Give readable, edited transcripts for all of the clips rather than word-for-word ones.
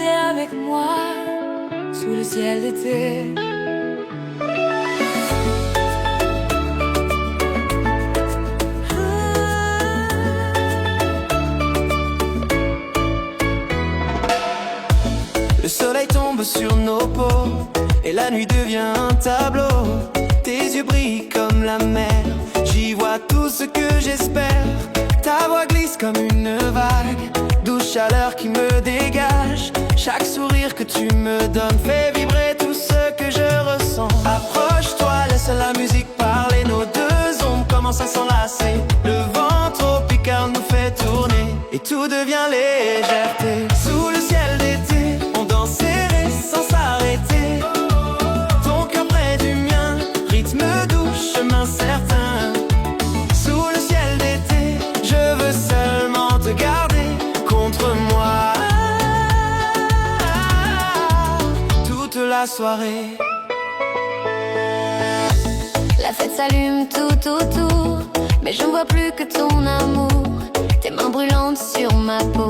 danser avec moi sous le ciel d'été. Le soleil tombe sur nos peaux et la nuit devient un tableau. Tes yeux brillent comme la mer, j'y vois tout ce que j'espère. Ta voix glisse comme une vague, douce chaleur qui me dégage. Chaque sourire que tu me donnes fait vibrer tout ce que je ressens. Approche-toi, laisse la musique parler, nos deux ombres commencent à s'enlacer. Le vent tropical nous fait tourner et tout devient légèreté. Sous le ciel d'été, on danse serré sans s'arrêter. Ton cœur près du mien, rythme doux, chemin certain. Sous le ciel d'été, je veux seulement te garder contre moi toute la soirée. La fête s'allume tout autour, mais je ne vois plus que ton amour. Tes mains brûlantes sur ma peau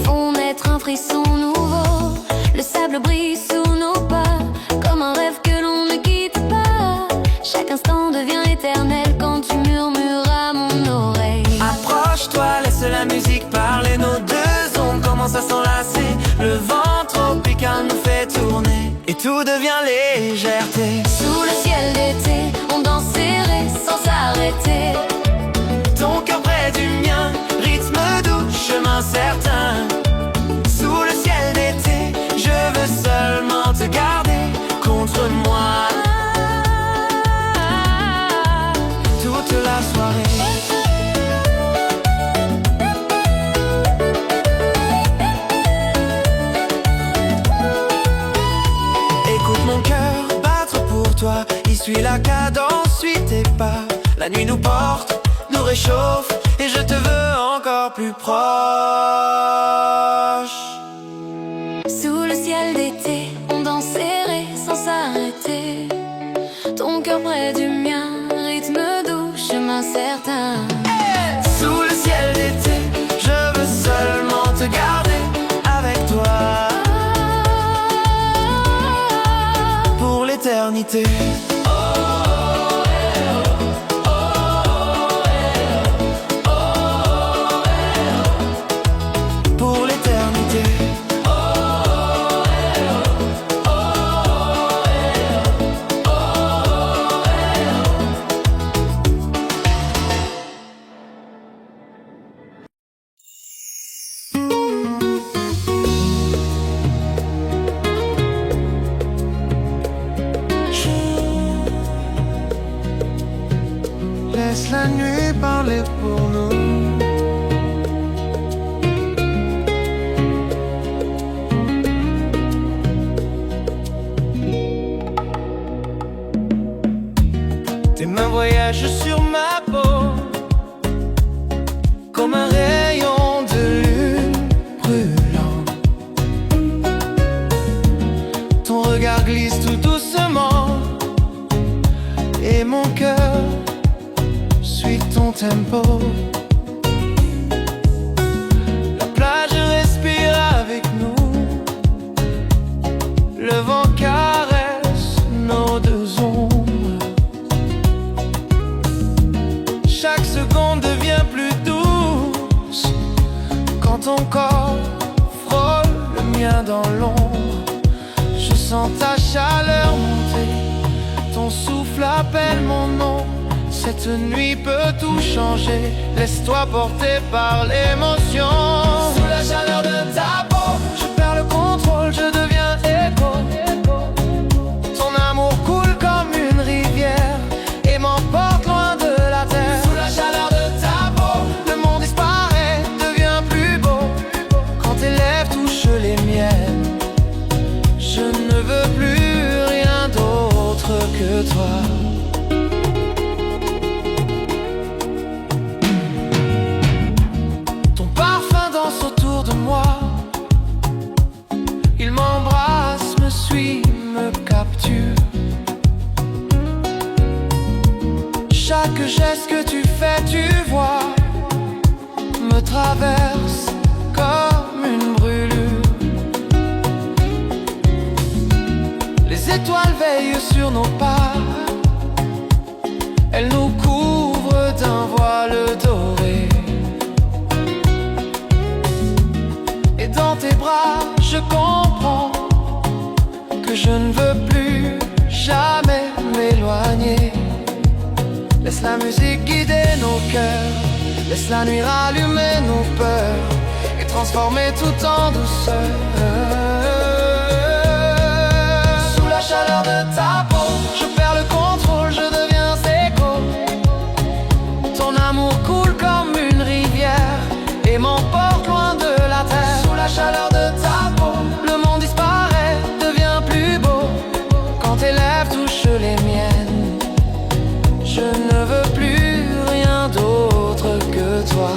font naître un frisson nouveau. Le sable brille sous nos pas, comme un rêve que l'on ne quitte pas. Chaque instant devient éternel quand tu murmures à mon oreille. Approche-toi, laisse la musique parler, nos deux ondes commencent à s'enlacer. Le vent tropical nous fait tourner et tout devient légèreté. Sous le ciel d'été, on danse serré sans s'arrêter. Ton cœur près du mien, rythme doux, chemin certain. Sous le ciel d'été, je veux seulement te garder contre moi toute la soirée. Écoute mon cœur battre pour toi, il suit la cadence, suit tes pas. La nuit nous porte, nous réchauffe et je te veux encore plus proche. Sous le ciel d'été, on danse serré sans s'arrêter. Ton cœur près du mien, rythme doux, chemin certain. Sous le ciel d'été, je veux seulement te garder avec toi pour l'éternité. Pour l'éternité. Laisse la nuit parler pour nous. Tes mains voyagent sur ma peau comme un rayon de lune brûlant. Ton regard glisse tout doucement et mon cœur suit ton tempo. La plage respire avec nous, le vent caresse nos deux ombres. Chaque seconde devient plus douce quand ton corps frôle le mien dans l'ombre. Je sens ta chaleur monter, ton souffle appelle mon nom. Cette nuit peut tout changer, laisse-toi porter par l'émotion. Sous la chaleur de ta peau, je perds le contrôle, je deviens écho. Ton amour coule comme une rivière et m'emporte loin de la terre. Sous la chaleur de ta peau, le monde disparaît, devient plus beau. Quand tes lèvres touchent les miennes, je ne veux plus rien d'autre que toi. Autour de moi, il m'embrasse, me suit, me capture. Chaque geste que tu fais, tu vois, me traverse comme une brûlure. veille sur nos pas. Elle nous couvre d'un voile doré. Et dans tes bras, je comprends que je ne veux plus jamais m'éloigner. Laisse la musique guider nos cœurs, laisse la nuit rallumer nos peurs et transformer tout en douceur. Sous la chaleur de ta peau, je perds le contrôle, je deviens écho. Ton amour coule comme une rivière et m'emporte loin de la terre. Sous la chaleur de ta peau, le monde disparaît, devient plus beau. Quand tes lèvres touchent les miennes, je ne veux plus rien d'autre que toi.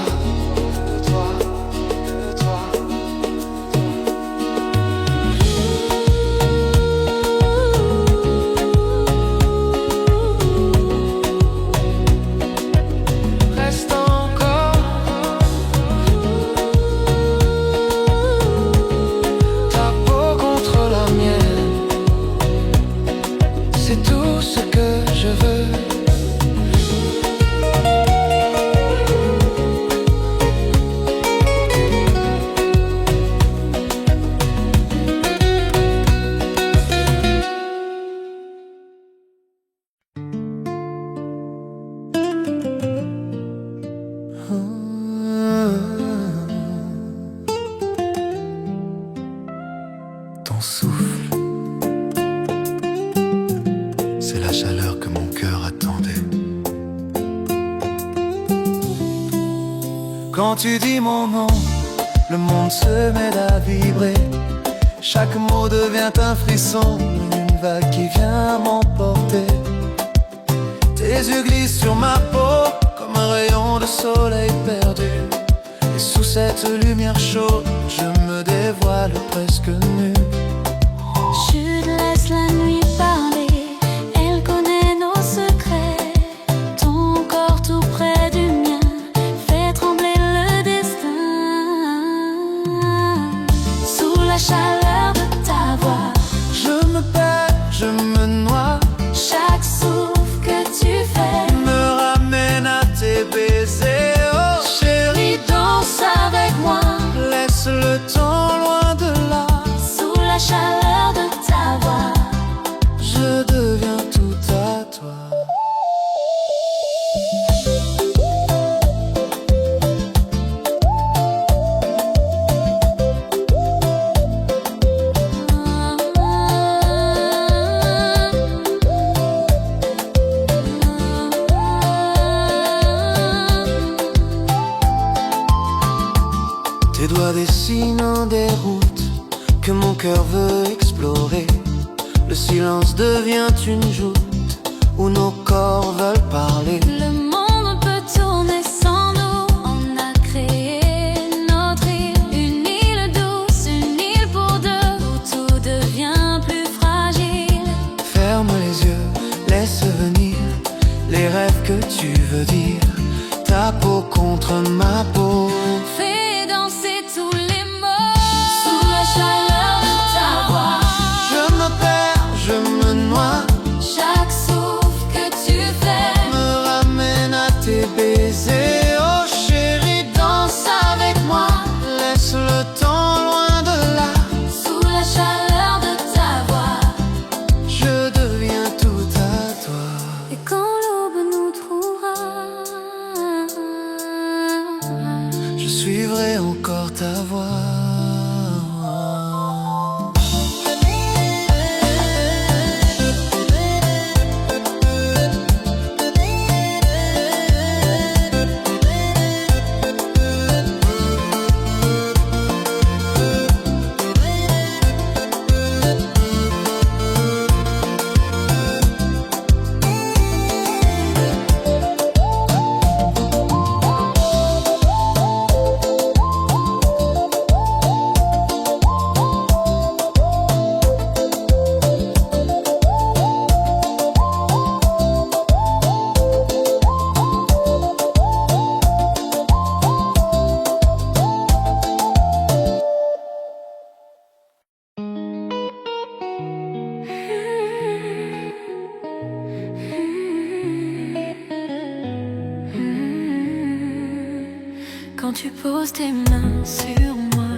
Reste encore ta peau contre la mienne. C'est tout ce que je veux. Ton souffle, c'est la chaleur que mon cœur attendait. Quand tu dis mon nom, le monde se met à vibrer. Chaque mot devient un frisson, une vague qui vient m'emporter. Tes yeux glissent sur ma peau comme un rayon de soleil perdu. Et sous cette lumière chaude, je me dévoile presque nu. Je laisse la nuit parler, elle connaît nos secrets. Ton corps tout près du mien fait trembler le destin. Sous la chaleur de ta voix, Je me perds, je me noie. chaque souffle que tu fais Me ramène à tes baisers. Oh chérie, danse avec moi. laisse le temps loin de là. Sous la chaleur de ta voix, Je deviens tout à toi. Tes doigts dessinant des routes que mon cœur veut explorer. Le silence devient une joute où nos corps veulent parler. le monde peut tourner sans nous. On a créé notre île, une île douce, une île pour deux, où tout devient plus fragile. Ferme les yeux, laisse venir les rêves que tu veux dire. Ta peau contre ma peau. Fais danser tous les mots. Sous la chaleur de ta voix, Je me perds, je me noie. chaque souffle que tu fais Me ramène à tes baisers. Oh chérie, danse avec moi. laisse le temps loin de là. Sous la chaleur de ta voix, Je deviens tout à toi. et quand l'aube nous trouvera, Je suivrai encore ta voix. Quand tu poses tes mains sur moi,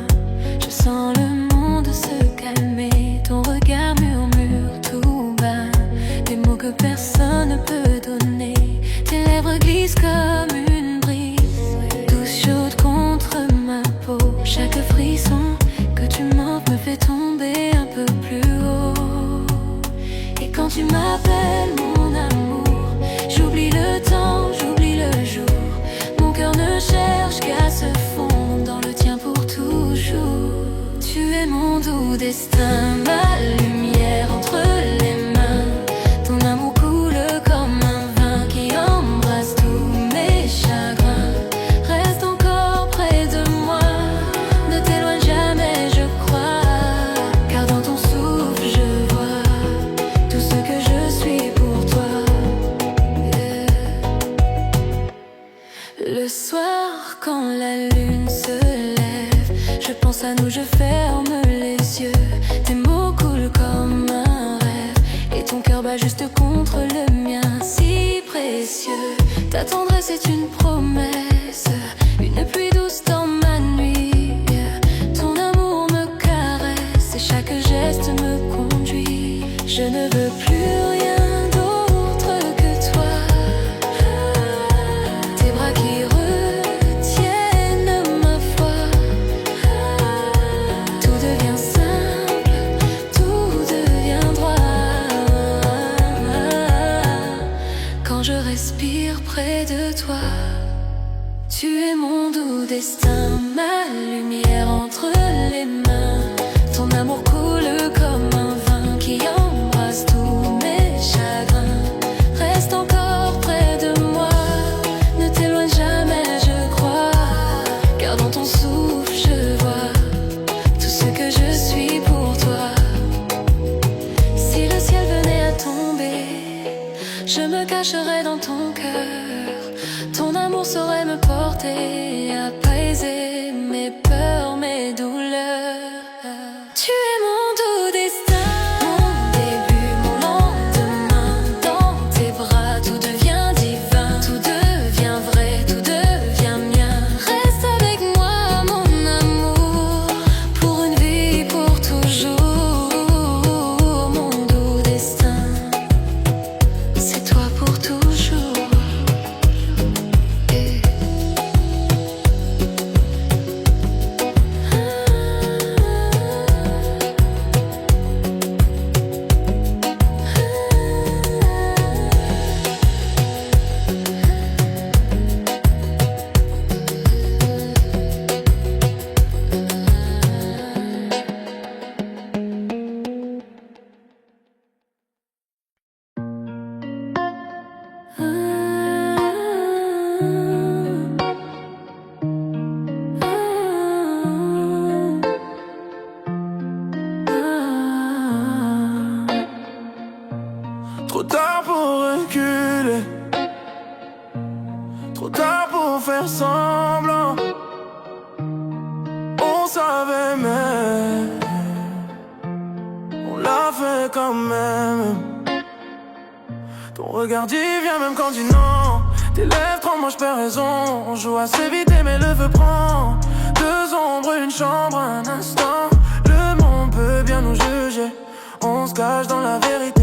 je sens le monde se calmer. Ton regard murmure tout bas des mots que personne ne peut donner. Tes lèvres glissent comme une brise, douce chaude contre ma peau. Chaque frisson que tu m'offres me fait tomber un peu plus haut. Et quand tu m'appelles mon amour, j'oublie le temps, j'oublie le jour. Mon cœur ne cherche qu'à se fondre dans le tien pour toujours. Tu es mon doux destin, ma lumière entre les mains. Ton amour coule comme un vin qui embrasse tous mes chagrins. Reste encore près de moi, ne t'éloigne jamais je crois. Car dans ton souffle je vois tout ce que je suis pour toi. Le soir quand la lune se lève, je pense à nous, je ferme les yeux. Tes mots coulent comme un rêve et ton cœur bat juste contre le mien, si précieux. Ta tendresse est une promesse, une pluie douce dans ma nuit. Ton amour me caresse et chaque geste me conduit. Je ne veux plus rien d'autre que toi. Tes bras qui retiennent ma foi. Tout devient simple, tout devient droit quand je respire près de toi. Tu es mon doux destin, ma lumière entre les mains. Ton amour coule comme un vin qui embrasse tous mes chagrins. Reste encore près de moi, ne t'éloigne jamais je crois. Car dans ton souffle je vois tout ce que je suis pour toi. Si le ciel venait à tomber, je me cacherais dans ton cœur. Ton amour saurait me porter, apaiser mes peurs, mes douleurs. Tu es mon doux destin, mon début, mon lendemain. Dans tes bras tout devient divin, tout devient vrai, tout devient mien. Reste avec moi mon amour, pour une vie, pour toujours. Mon doux destin, c'est toi pour toujours. Trop tard pour reculer, trop tard pour faire semblant. On savait mais on l'a fait quand même. Ton regard dit viens même quand dit non. Tes lèvres tremblent, moi je perds raison. On joue assez vite mais le feu prend. Deux ombres, une chambre, un instant. Le monde peut bien nous juger, on se cache dans la vérité.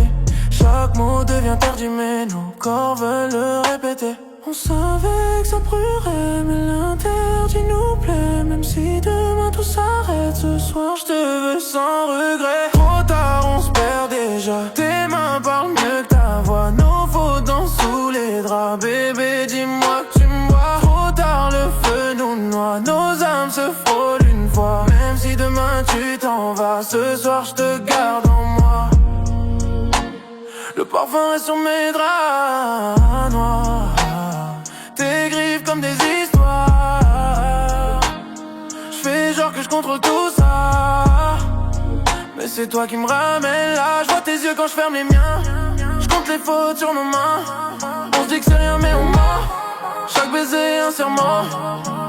Chaque mot devient perdu mais nos corps veulent le répéter. On savait que ça brûlerait mais l'interdit nous plaît. Même si demain tout s'arrête, ce soir je te veux sans regret. Trop tard on se perd déjà, tes mains parlent mieux que ta voix. Nos fautes dansent sous les draps, bébé dis-moi que tu me vois. Trop tard le feu nous noie, nos âmes se frôlent une fois. Même si demain tu t'en vas, ce soir je te garde en moi. Le parfum reste sur mes draps noirs, tes griffes comme des histoires. J'fais genre que je contrôle tout ça, mais c'est toi qui me ramène là. J'vois tes yeux quand j'ferme les miens, j'compte les fautes sur nos mains. On se dit que c'est rien mais on ment, chaque baiser un serment.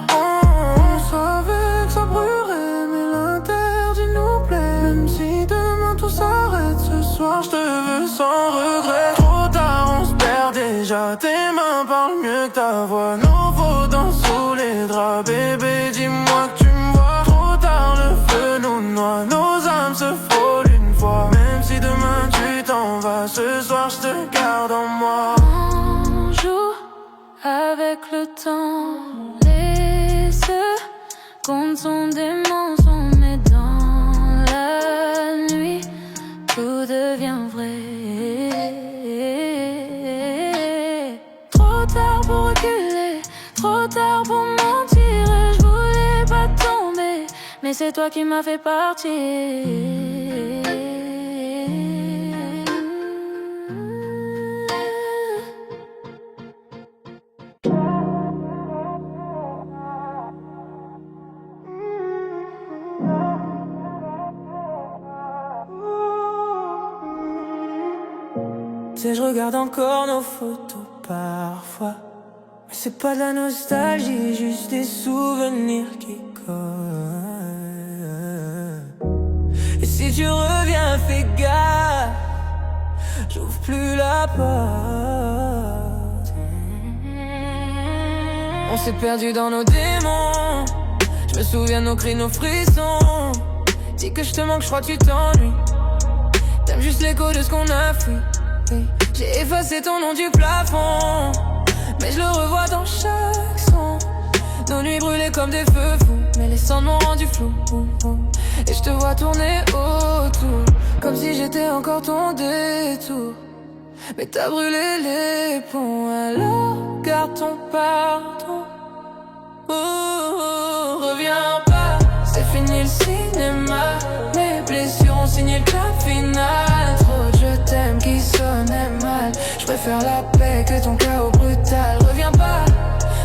On savait que ça brûlerait mais l'interdit nous plaît. Même si demain tout s'arrête, ce soir je te veux sans regret. Trop tard on se perd déjà, tes mains parlent mieux que ta voix. Nos fautes dansent sous les draps. raconte son démon, mais dans la nuit, tout devient vrai. Trop tard pour reculer, trop tard pour mentir. Je voulais pas tomber, mais c'est toi qui m'as fait partir. Tu sais, je regarde encore nos photos parfois, mais c'est pas de la nostalgie, juste des souvenirs qui collent. Et si tu reviens, fais gaffe, j'ouvre plus la porte. On s'est perdu dans nos démons, je me souviens de nos cris, nos frissons. Dis que je te manque, je crois que tu t'ennuies. T'aimes juste l'écho de ce qu'on a fait. J'ai effacé ton nom du plafond, mais je le revois dans chaque son. Nos nuits brûlées comme des feux fous, mais les cendres m'ont rendu flou. Et je te vois tourner autour, comme si j'étais encore ton détour. Mais t'as brûlé les ponts, alors garde ton pardon. Reviens pas, c'est fini le cinéma. Mes blessures ont signé le cap final. Trop de je t'aime qui sonnait mal. Je préfère la paix que ton chaos brutal. Reviens pas,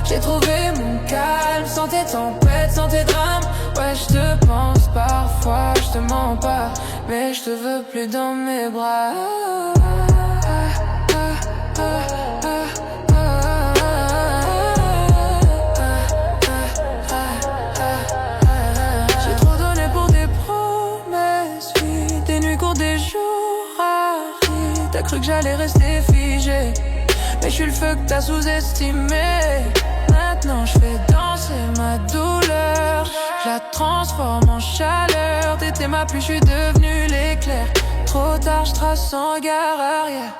j'ai trouvé mon calme. Sans tes tempêtes, sans tes drames. Ouais, je te pense parfois, je te mens pas, mais je te veux plus dans mes bras. J'ai trop donné pour des promesses, oui. Des nuits courtes, des jours arides. T'as cru que j'allais rester figé, mais je suis le feu que t'as sous-estimé. Maintenant je fais danser ma douleur, je la transforme en chaleur. T'étais ma pluie, je suis devenu l'éclair. Trop tard, je trace sans gare arrière.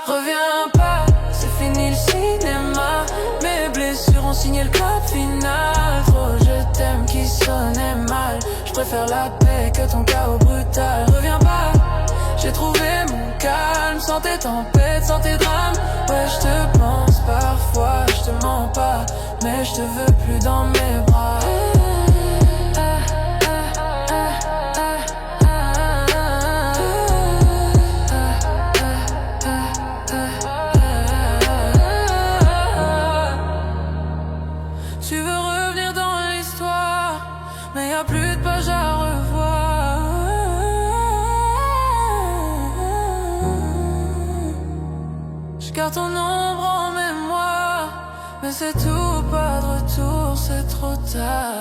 Reviens pas, c'est fini le cinéma. Mes blessures ont signé le cap final. Trop je t'aime qui sonnait mal. Je préfère la paix que ton chaos brutal. Reviens pas, j'ai trouvé mon calme. Sans tes tempêtes, sans tes drames. Ouais, je te pense parfois, je te mens pas, mais je te veux plus dans mes bras. Tu veux revenir dans l'histoire, mais y a plus de pages à revoir. Je garde ton ombre en mémoire, mais c'est tout, pas de retour, c'est trop tard.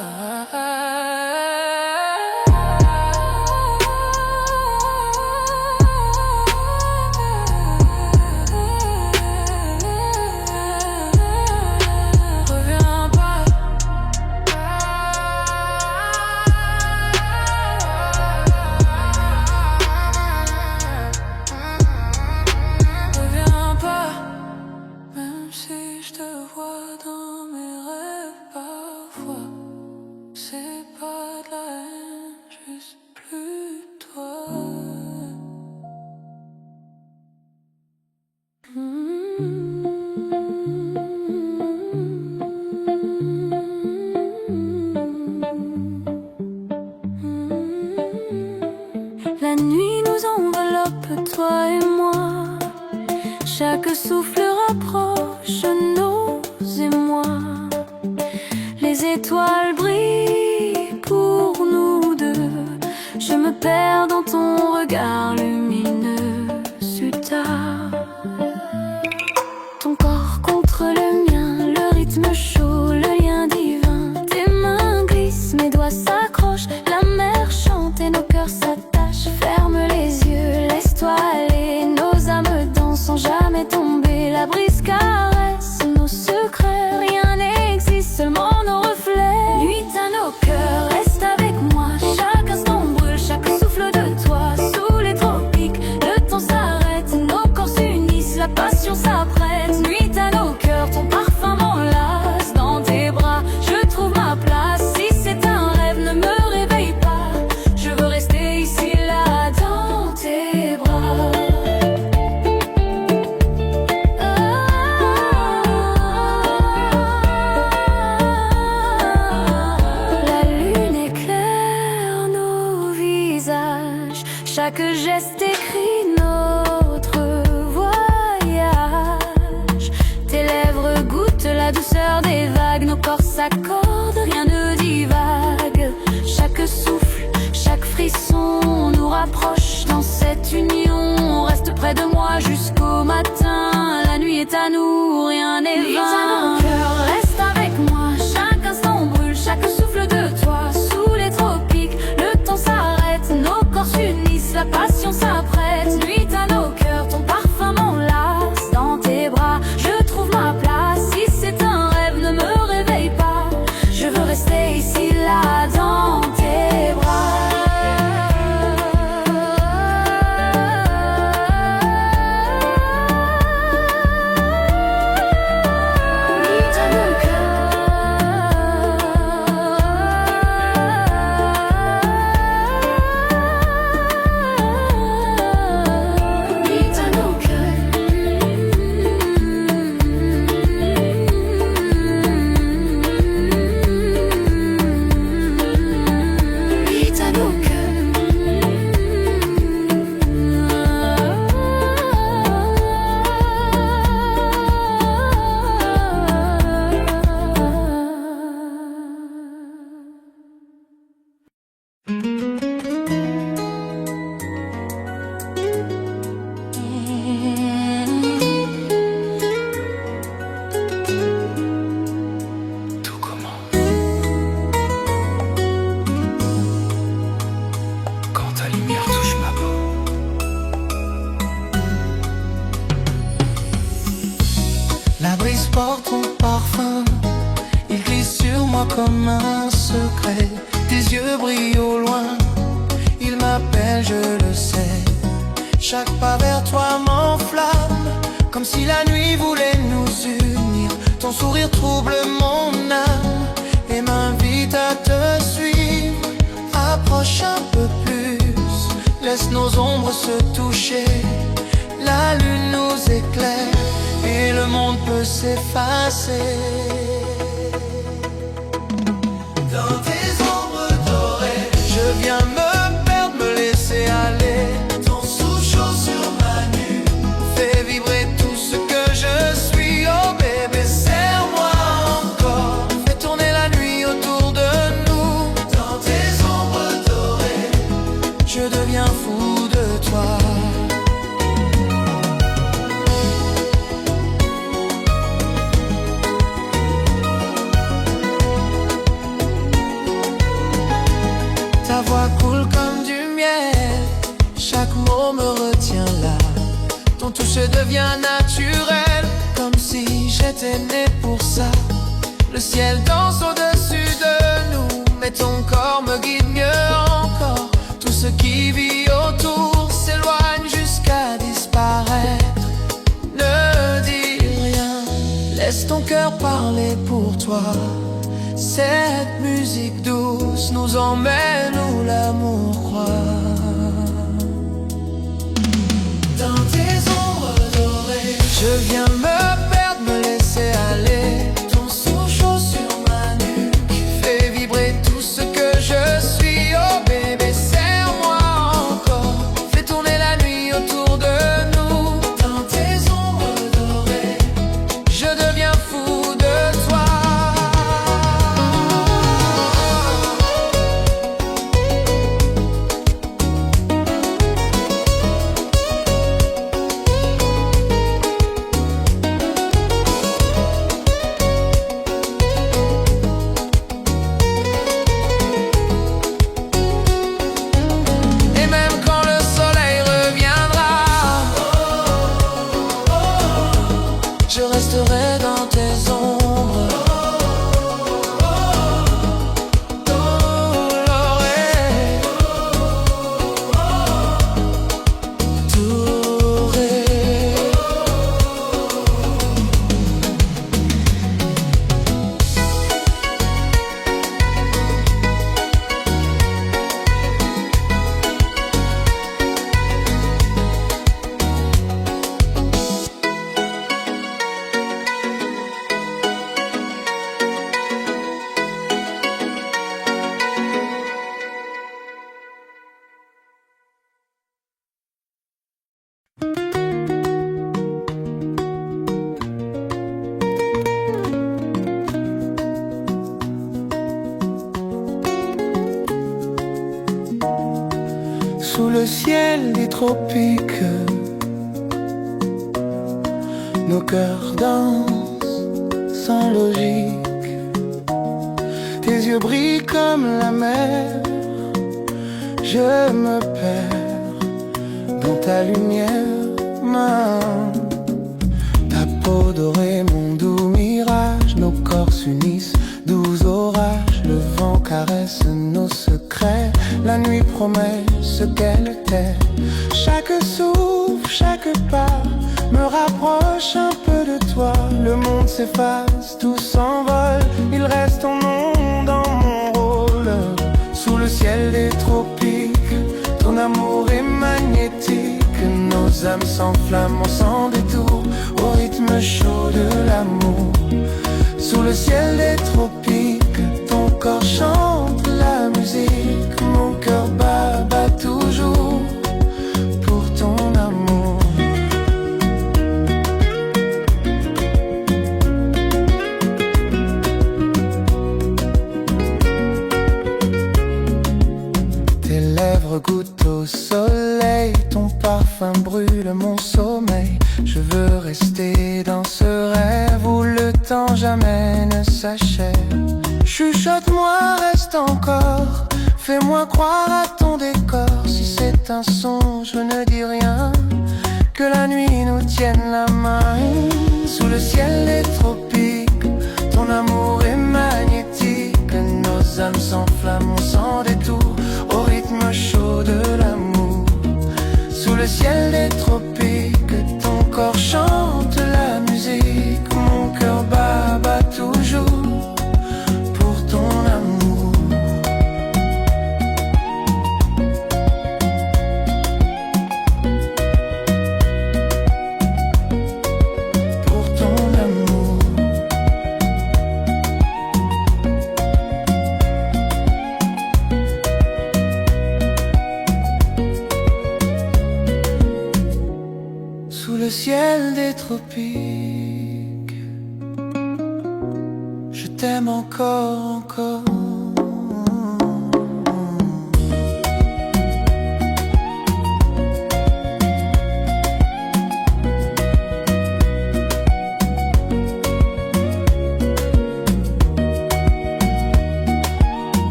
La nuit nous enveloppe, toi et moi. Chaque souffle rapproche nos émois. Les étoiles brillent pour nous deux. Je me perds dans ton regard lumineux. Si tard, ton corps contre le mien, le rythme chaud, le lien divin. Tes mains glissent, mes doigts s'accrochent. La mer chante et nos cœurs s'attachent. Ferme les yeux, laisse-toi aller. Nos âmes dansent sans jamais tomber. La brise caresse nos secrets. Rien n'existe, seulement nos reflets. Nuit à nos cœurs, reste avec moi. Chaque instant brûle, chaque souffle de toi. Sous les tropiques, le temps s'arrête. Nos corps s'unissent, la passion s'apprête. Nuit à nos cœurs, ton parfum m'enlace. Dans tes bras, je trouve ma place. Si c'est un rêve, chaque geste écrit notre voyage. Tes lèvres goûtent la douceur des vagues, nos corps s'accordent, rien ne divague. Chaque souffle, chaque frisson nous rapproche dans cette union. Reste près de moi jusqu'au matin, la nuit est à nous, rien n'est vain. Reste avec moi, chaque instant brûle, chaque souffle de toi. Sous les tropiques, le temps s'arrête, nos corps s'unissent, la passion s'apprête. Nuit à nos cœurs, ton parfum m'enlace. Dans tes bras, je trouve ma place. Si c'est un rêve, ne me réveille pas. Je veux rester ici, là, dans tes bras. La brise porte ton parfum, il glisse sur moi comme un secret. Tes yeux brillent au loin, il m'appelle, je le sais. Chaque pas vers toi m'enflamme, comme si la nuit voulait nous unir. Ton sourire trouble mon âme et m'invite à te suivre. Approche un peu plus, laisse nos ombres se toucher. La lune nous éclaire et le monde peut s'effacer. Dans tes ombres dorées, je viens me perdre, me laisser aller. Ton souffle chaud sur ma nuque fait vibrer tout ce que je suis. Oh bébé, serre-moi encore, fais tourner la nuit autour de nous. Dans tes ombres dorées, je deviens fou de toi. Ta voix coule comme du miel, chaque mot me retient là. Ton toucher devient naturel, comme si j'étais né pour ça. Le ciel danse au-dessus de nous, mais ton corps me guide mieux encore. Tout ce qui vit autour s'éloigne jusqu'à disparaître. Ne dis rien, laisse ton cœur parler pour toi. Cette musique douce nous emmène où l'amour croit. Dans tes ombres dorées, je viens me perdre, me laisser aller. Ton souffle chaud sur ma nuque fait vibrer tout ce que je suis. Oh bébé, serre-moi encore, fais tourner la nuit autour de nous. Dans tes ombres dorées, je deviens fou de toi. sous le ciel des tropiques. Nos cœurs dansent sans logique. Tes yeux brillent comme la mer. Je me perds dans ta lumière, ta peau dorée, mon doux mirage. Nos corps s'unissent, doux orages. Le vent caresse nos secrets. La nuit promet ce qu'elle tait. Chaque souffle, chaque pas me rapproche un peu de toi. Le monde s'efface, tout s'envole. Il reste ton nom dans mon rôle. Sous le ciel des tropiques, ton amour est magnétique. Nos âmes s'enflamment sans détour, au rythme chaud de l'amour. Sous le ciel des tropiques, ton corps chante la musique. Mon cœur bat toujours pour ton amour. Tes lèvres goûtent au soleil, ton parfum brûle mon sommeil. Je veux rester dans ce rêve où le temps jamais ne s'achève. Chuchote-moi, reste encore, fais-moi croire à ton décor. Si c'est un songe, je ne dis rien, que la nuit nous tienne la main. Sous le ciel des tropiques, ton amour est magnétique. Nos âmes s'enflamment sans détour, au rythme chaud de l'amour. Sous le ciel des tropiques, ton corps chante la musique. Mon cœur bat toujours pour ton amour. Pour ton amour. Sous le ciel des tropiques, je t'aime encore.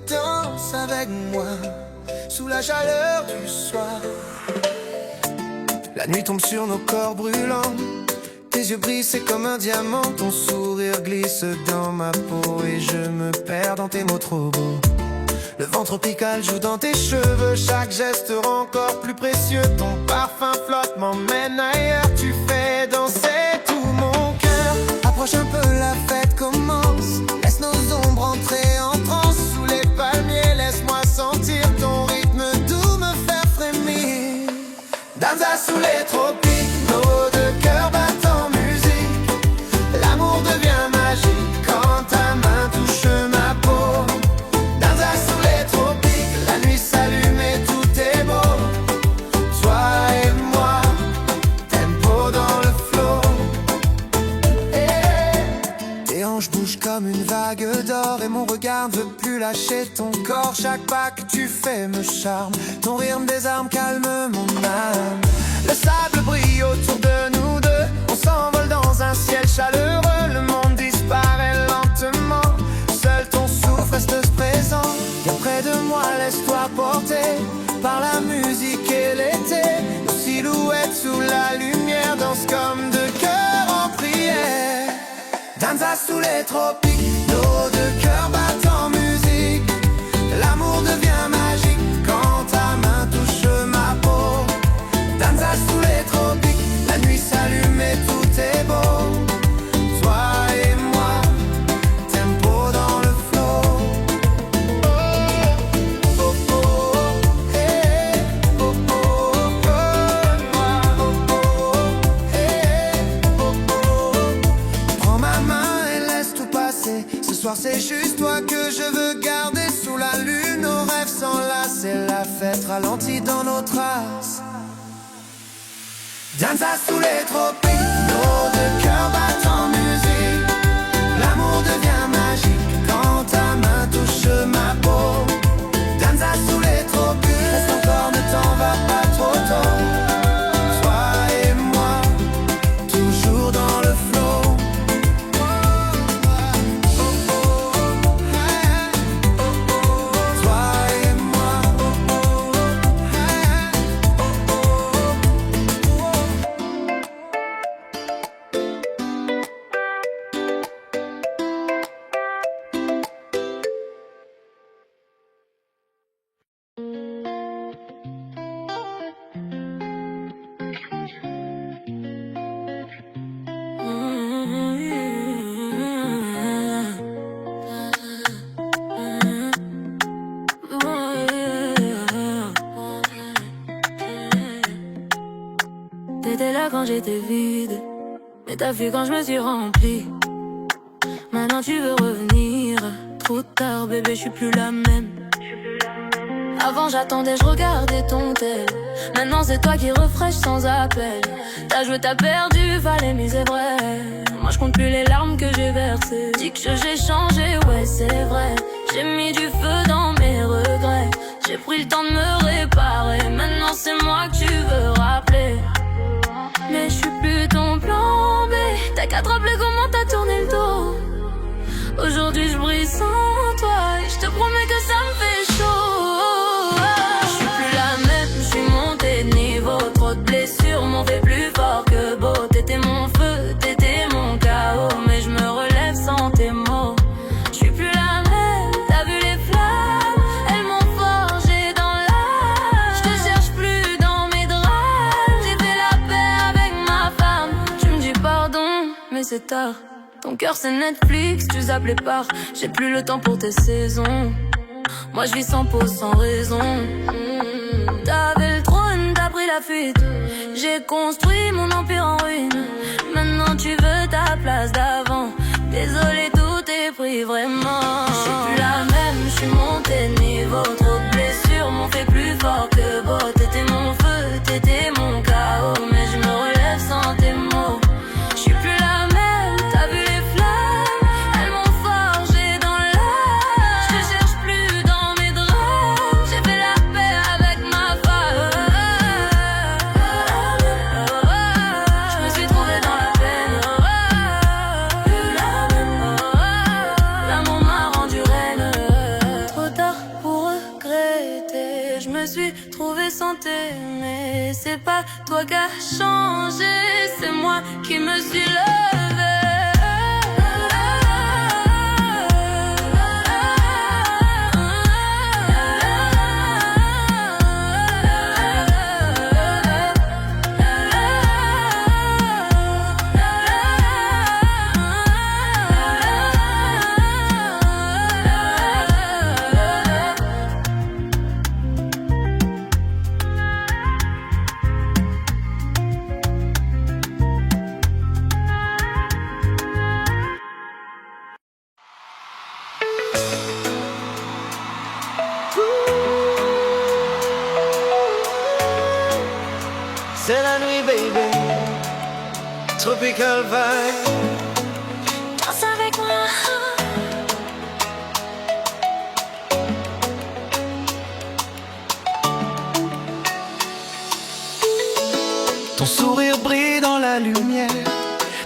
Danse avec moi sous la chaleur du soir. La nuit tombe sur nos corps brûlants. Tes yeux brillent, c'est comme un diamant. Ton sourire glisse dans ma peau et je me perds dans tes mots trop beaux. Le vent tropical joue dans tes cheveux. Chaque geste rend encore plus précieux. Ton parfum flotte, m'emmène ailleurs. Tu fais danser tout mon cœur. Approche un peu, la fête commence. Laisse nos ombres entrer en transe. Sous les palmiers, laisse-moi sentir ton rythme doux me faire frémir. Danza sous les tropiques, nos deux cœurs battent en musique. L'amour devient magique quand ta main touche ma peau. Danza sous les tropiques, la nuit s'allume et tout est beau. Toi et moi, tempo dans le flow. Tes hanches bougent comme une vague d'or et mon regard ne veut plus lâcher ton corps. Chaque pas que tu fais me charme, ton rire me désarme, calme mon âme. Le sable brille autour de nous deux, on s'envole dans un ciel chaleureux. Le monde disparaît lentement, seul ton souffle reste présent. Viens près de moi, laisse-toi porter par la musique et l'été. Nos silhouettes sous la lumière dansent comme deux cœurs en prière. Danza sous les tropiques, nos deux cœurs battent en musique. L'amour devient magique quand ta main touche ma peau. Danza sous les tropiques, la nuit s'allume et tout est beau. Toi et moi, tempo dans le flow. Oh, oh, oh, hey, oh, oh, oh, moi, oh, oh, hey, oh, oh. Prends ma main et laisse tout passer. Ce soir c'est juste toi que je veux garder sous sous la lune, nos rêves s'enlacent et la fête ralentit dans nos traces. Danza sous les tropiques, nos deux cœurs battent en musique. L'amour devient magique quand ta main touche ma peau. Danza sous les tropiques, reste encore, ne t'en va pas trop tôt. Toi et moi, toujours dans le flow. Toi et moi. T'étais là quand j'étais vide, mais t'as vu quand je me suis rempli. Maintenant tu veux revenir. Trop tard bébé, je suis plus la même. Avant j'attendais, je regardais ton tel. Maintenant c'est toi qui refraîche sans appel. T'as joué, t'as perdu, fallait miser vrai. Moi je compte plus les larmes que j'ai versées. Dis que j'ai changé, ouais c'est vrai. J'ai mis du feu dans mes regrets. J'ai pris le temps de me réparer. Maintenant c'est moi que tu veux rappeler. Mais je suis plus ton plan B. T'as qu'à te rappeler comment t'as tourné le dos. Aujourd'hui je brille sans toi et je te promets que ça me fait chaud. Je suis plus la même, je suis montée de niveau. Trop de blessures m'ont fait plus fort que beau. T'étais mon feu, t'étais mon chaos, mais je me relève sans tes mots. Je suis plus la même, t'as vu les flammes, elles m'ont forgé dans l'âme. Je te cherche plus dans mes drames. J'ai fait la paix avec ma femme. Tu me dis pardon, mais c'est tard. Ton cœur c'est Netflix, tu zappes les parts. J'ai plus le temps pour tes saisons. Moi je vis sans pause, sans raison. T'avais le trône, t'as pris la fuite. J'ai construit mon empire en ruine. Maintenant tu veux ta place d'avant. Désolé, tout est pris vraiment. Je suis plus la même, je suis montée de niveau. Trop de blessures m'ont fait plus fort que beau. T'étais mon feu, t'étais mon chaos, mais je me relève sans tes mots. Je suis plus la même, t'as vu les flammes, elles m'ont forgé dans l'âme. Je te cherche plus dans mes drames. J'ai fait la paix avec ma femme. Je me suis trouvée dans la peine. Plus la même. L'amour m'a rendu reine. Trop tard pour regretter. Je me suis trouvée sans t'aimer. C'est pas toi qui as changé, c'est moi qui me suis levée. C'est la nuit, baby. Tropical vibe. Danse avec moi. Ton sourire brille dans la lumière.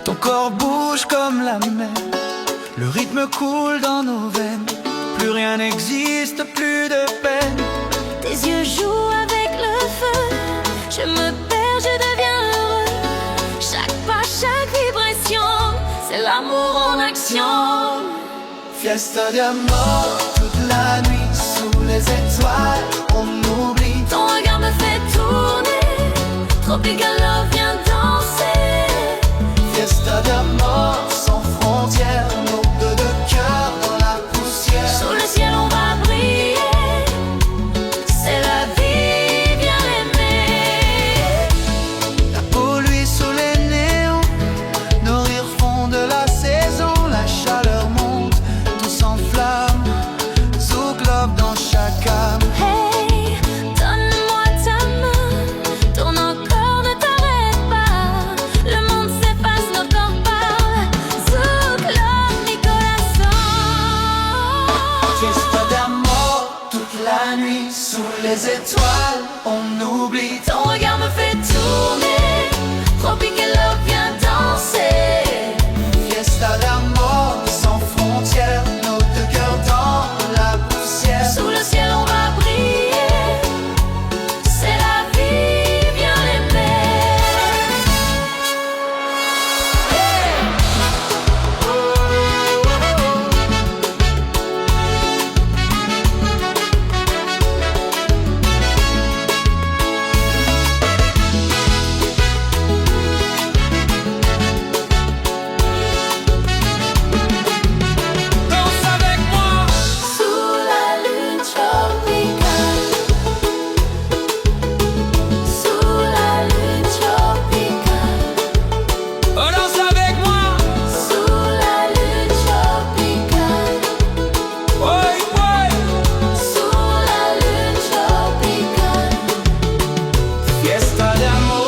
Ton corps bouge comme la mer. Le rythme coule dans nos veines. Plus rien n'existe, plus de peine. Tes yeux jouent avec le feu. Je me perds, je deviens heureux. Chaque pas, chaque vibration, c'est l'amour en action. Fiesta d'amor, toute la nuit sous les étoiles, on oublie. Ton regard me fait tourner. Tropical love, viens danser. Fiesta d'amor, sans frontières, nos deux cœurs dans la poussière. Sous le ciel, on va briller. C'est la vie, viens l'aimer. La peau luit sous les néons, nos rires font de la saison. La chaleur monte, tout s'enflamme, Zoo Club dans Fiesta d'amour, toute la nuit, sous les étoiles, on oublie. Ton regard me fait tourner, Tropical Love, viens danser. Fiesta d'amour, sans frontières, nos deux cœurs dans la poussière. Sous le ciel on va briller, c'est la vie, viens l'aimer. Danse avec moi. Sous la lune tropicale, sous la lune tropicale, Oh, danse avec moi. sous la lune tropicale, Ouais, ouais. sous la lune tropicale. Fiesta d'amour.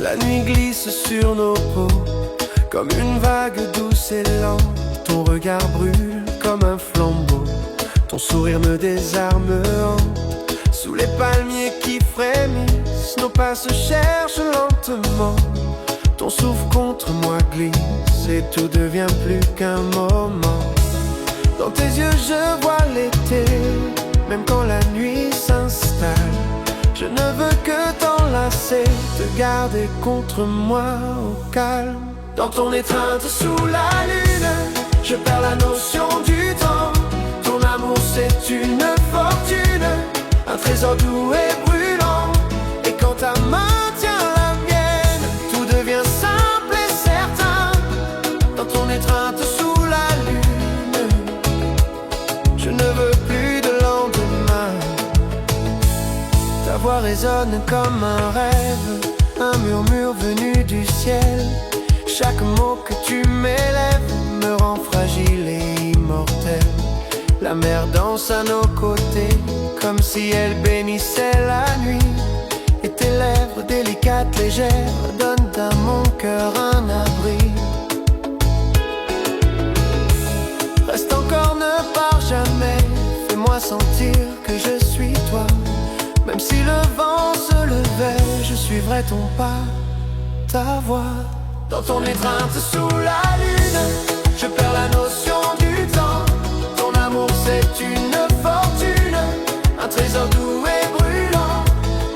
La nuit glisse sur nos peaux comme une vague douce et lente. Ton regard brûle comme un flambeau, ton sourire me désarme. Sous les palmiers qui frémissent, nos pas se cherchent lentement. Ton souffle contre moi glisse et tout devient plus qu'un moment. Dans tes yeux je vois l'été, même quand la nuit s'installe. Je ne veux que t'enlacer, te garder contre moi au calme. Dans ton étreinte sous la lune, je perds la notion du temps. Ton amour c'est une fortune, un trésor doux et brûlant. Et quand ta main tient la mienne, tout devient simple et certain. Dans ton étreinte sous la lune, je ne veux plus de lendemain. Ta voix résonne comme un rêve, un murmure venu du ciel. Chaque mot que tu m'élèves me rend fragile et immortel. La mer danse à nos côtés, comme si elle bénissait la nuit. Et tes lèvres délicates, légères, donnent à mon cœur un abri. Reste encore, ne pars jamais, fais-moi sentir que je suis toi. Même si le vent se levait, je suivrai ton pas, ta voix. Dans ton étreinte sous la lune, je perds la notion du temps. Ton amour c'est une fortune, un trésor doux et brûlant.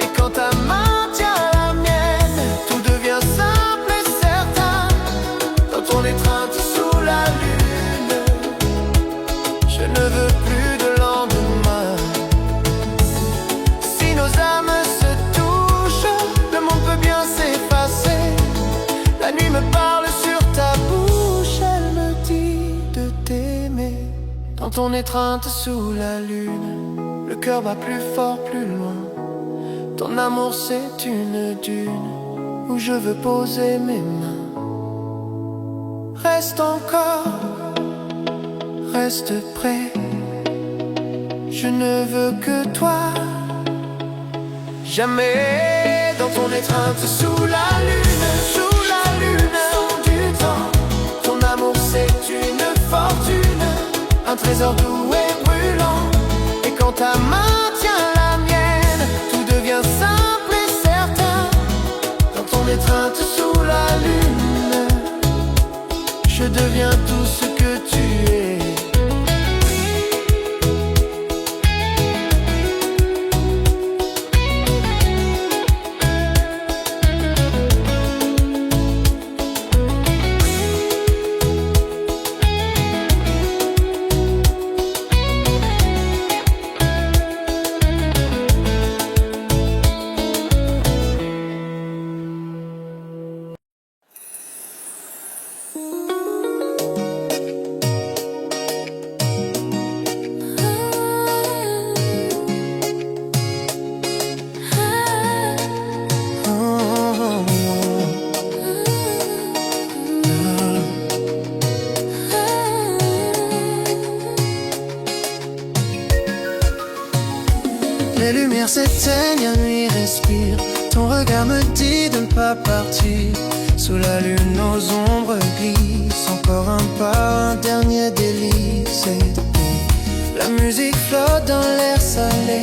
Et quand ta main tient la mienne, tout devient simple et certain. Dans ton étreinte sous la lune, je ne veux plus de lendemain. Si nos âmes se touchent, le monde peut bien s'effacer. La nuit me parle sur ta bouche, elle me dit de t'aimer. Dans ton étreinte sous la lune, le cœur bat plus fort, plus loin. Ton amour c'est une dune où je veux poser mes mains. Reste encore, reste près. Je ne veux que toi. Jamais dans ton étreinte sous la lune, sous la lune, sans du temps. Ton amour c'est une fortune, un trésor doux et brûlant. Et quand ta main tient la mienne, tout devient simple et certain. Dans ton étreinte sous la lune, je deviens tout ce que tu es. lumières s'éteignent, la nuit respire. Ton regard me dit de ne pas partir. Sous la lune, nos ombres glissent. Encore un pas, un dernier délice. Et la musique flotte dans l'air salé.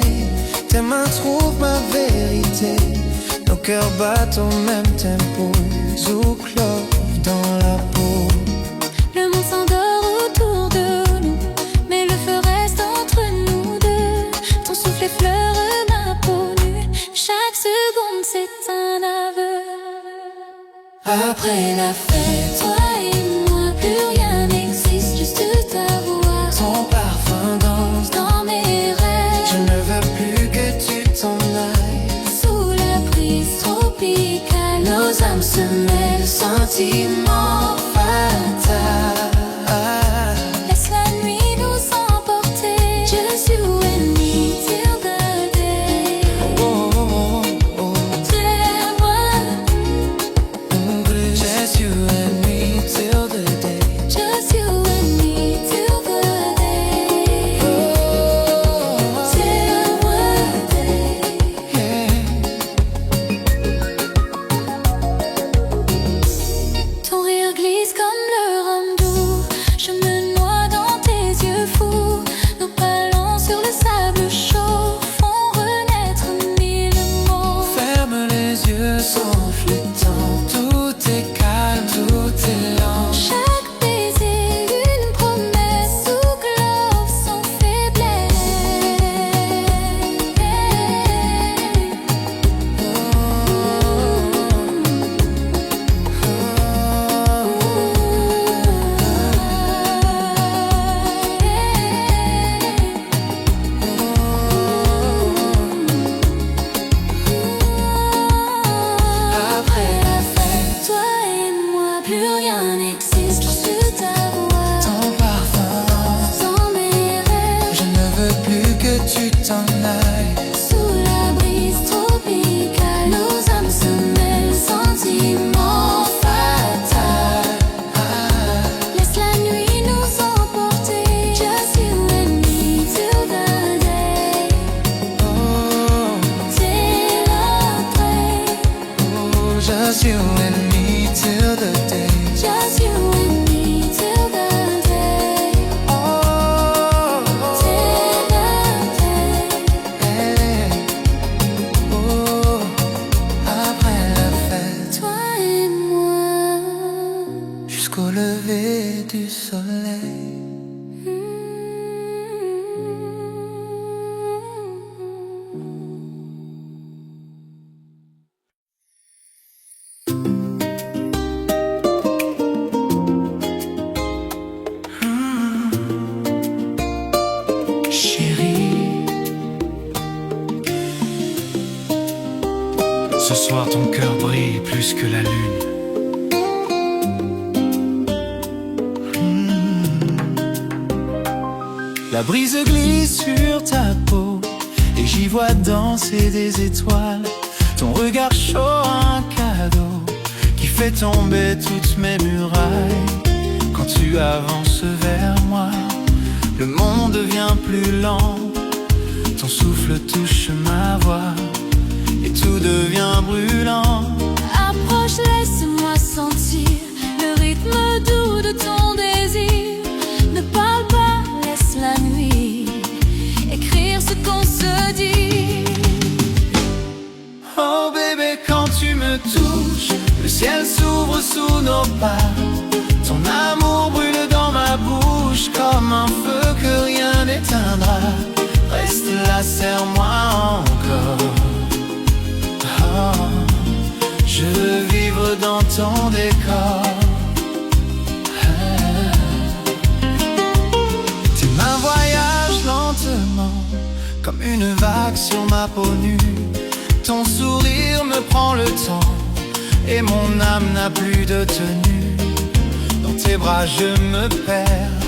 Tes mains trouvent ma vérité. Nos cœurs battent au même tempo. Zouklo dans la peau. Le monde s'endort autour de nous, mais le feu reste entre nous deux. Ton souffle effleure ma peau nue. Chaque seconde c'est un aveu. Après la fête, toi et moi, plus rien n'existe, juste ta voix. Ton parfum danse Dans mes rêves, je ne veux plus que tu t'en ailles. sous la brise tropicale, nos âmes se mêlent, sentiments fatal. Laisse la nuit nous emporter. Just you and me till the day. Oh, oh, oh, oh. Till what? Just you and me till the day. Just you and me till the day. Oh, Till what day? yeah. Ton rire glisse comme le rhum doux. Je me noie dans tes yeux fous. Nos ballons sur le sable chaud font renaître mille mots. Ferme les yeux sans flottant. Tout est calme, tout est lent. Chaque baiser, une promesse sous glove sans faiblesse. Après la fête, toi et moi, plus rien n'existe, juste ta voix. Ton parfum, Dans mes rêves, je ne veux plus que tu t'en ailles. sous la brise tropicale, nos âmes se mêlent, sentiments fatal. Laisse la nuit nous emporter. Just you and me till the day. Oh, Till après. oh, just you and me till the day. Just you and me till the day. Oh, Till the day. hey. Oh, après la fête, Toi et moi. jusqu'au lever du soleil. Chérie, Ce soir ton cœur brille plus que la lune. la brise glisse sur ta peau et j'y vois danser des étoiles. Ton regard chaud, un cadeau qui fait tomber toutes mes murailles. Quand tu avances vers moi, le monde devient plus lent. Ton souffle touche ma voix et tout devient brûlant. Approche, laisse-moi sentir le rythme doux de ton désir. Ne parle pas, laisse la nuit écrire ce qu'on se dit. Oh bébé, quand tu me touches, le ciel s'ouvre sous nos pas. Ton amour brûle dans ma bouche comme un feu que rien n'éteindra. Reste là, serre-moi encore. Oh, je veux vivre dans ton décor. Tes mains voyagent lentement comme une vague sur ma peau nue. Ton sourire me prend le temps et mon âme n'a plus de tenue. Dans tes bras je me perds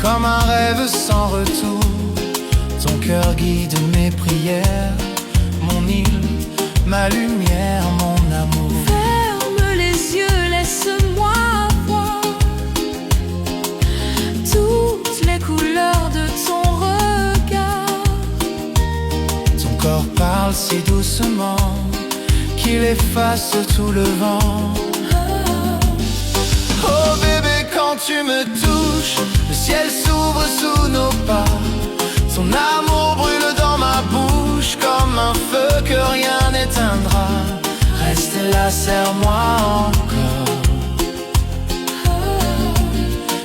comme un rêve sans retour. Ton cœur guide mes prières, mon île, ma lumière, mon amour. Ferme les yeux, laisse-moi voir toutes les couleurs de ton regard. Ton corps parle si doucement qu'il efface tout le vent. Oh bébé, quand tu me touches, le ciel s'ouvre sous nos pas. Ton amour brûle dans ma bouche comme un feu que rien n'éteindra. Reste là, serre-moi encore.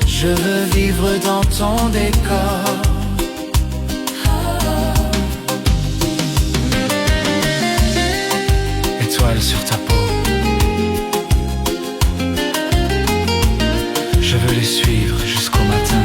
Je veux vivre dans ton décor. Étoile sur ta peau, je veux les suivre jusqu'au matin.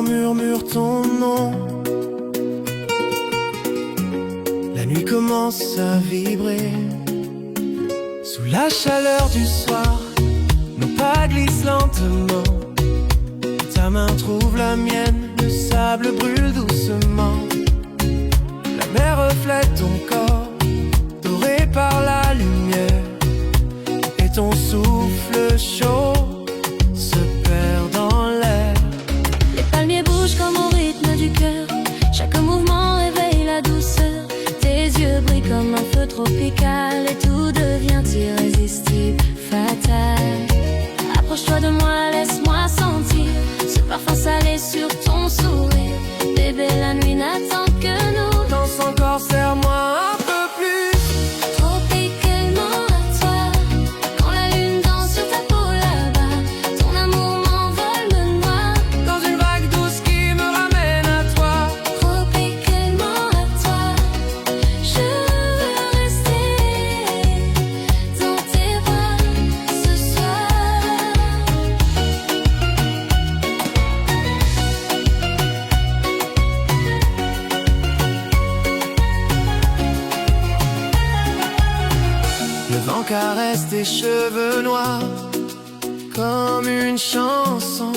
Murmure ton nom. La nuit commence à vibrer. Sous la chaleur du soir, nos pas glissent lentement. Ta main trouve la mienne, le sable brûle doucement. La mer reflète ton corps, doré par la lumière. Et ton souffle chaud se perd dans l'air. Bouge comme au rythme du cœur. Chaque mouvement réveille la douceur. Tes yeux brillent comme un feu tropical. Et tout devient irrésistible, fatal. Approche-toi de moi, laisse-moi sentir ce parfum salé sur ton sourire. Bébé, la nuit n'attend que nous. Danse encore, serre-moi un peu plus. Tropicalement à toi. Quand la lune danse sur ta peau là-bas, ton amour m'envole, me noie. Dans une vague douce qui me ramène à toi. Tropicalement à toi. Je veux rester dans tes bras ce soir. Le vent caresse tes cheveux noirs comme une chanson